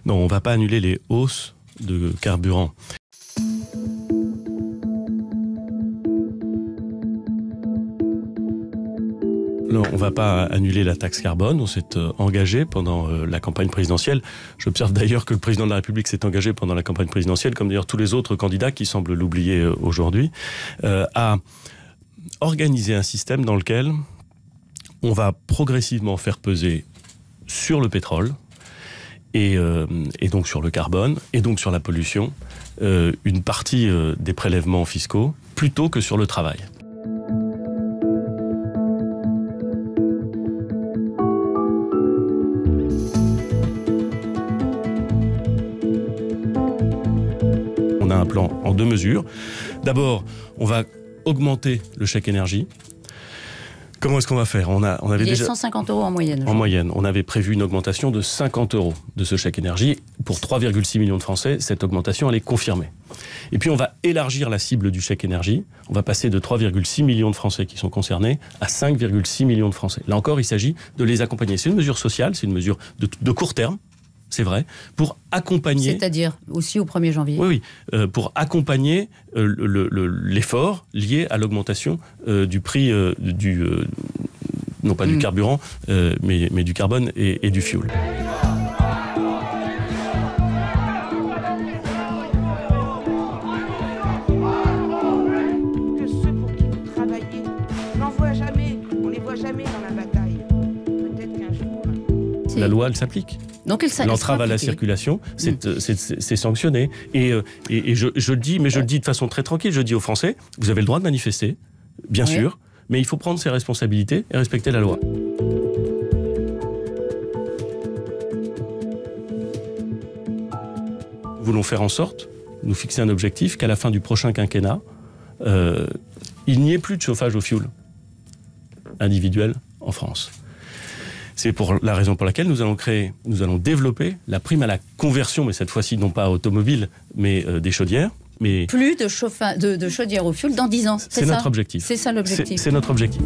Non, on ne va pas annuler les hausses de carburant. Non, on ne va pas annuler la taxe carbone. On s'est engagé pendant la campagne présidentielle. J'observe d'ailleurs que le président de la République s'est engagé pendant la campagne présidentielle, comme d'ailleurs tous les autres candidats qui semblent l'oublier aujourd'hui, à organiser un système dans lequel on va progressivement faire peser sur le pétrole et donc sur le carbone et donc sur la pollution une partie des prélèvements fiscaux plutôt que sur le travail. On a un plan en 2 mesures. D'abord, on va augmenter le chèque énergie. Comment est-ce qu'on va faire? On avait déjà 150 € en moyenne. En moyenne. On avait prévu une augmentation de 50 € de ce chèque énergie. Pour 3,6 millions de Français, cette augmentation, elle est confirmée. Et puis, on va élargir la cible du chèque énergie. On va passer de 3,6 millions de Français qui sont concernés à 5,6 millions de Français. Là encore, il s'agit de les accompagner. C'est une mesure sociale, c'est une mesure de court terme. C'est vrai, pour accompagner... C'est-à-dire aussi au 1er janvier. Oui, pour accompagner l'effort lié à l'augmentation du prix non pas du carburant, mais du carbone et du fioul. Que ceux pour qui vous travaillez, on n'en voit jamais, on les voit jamais dans la bataille. Peut-être qu'un jour... La loi, elle s'applique. Donc l'entrave à la circulation, c'est sanctionné. Et je le dis, mais je le dis de façon très tranquille, je dis aux Français, vous avez le droit de manifester, bien sûr, mais il faut prendre ses responsabilités et respecter la loi. Nous voulons faire en sorte, nous fixer un objectif, qu'à la fin du prochain quinquennat, il n'y ait plus de chauffage au fioul individuel en France. C'est pour la raison pour laquelle nous allons développer la prime à la conversion, mais cette fois-ci non pas automobile, mais des chaudières. Mais plus de chaudières au fioul dans 10 ans, c'est notre objectif. C'est ça l'objectif. C'est notre objectif.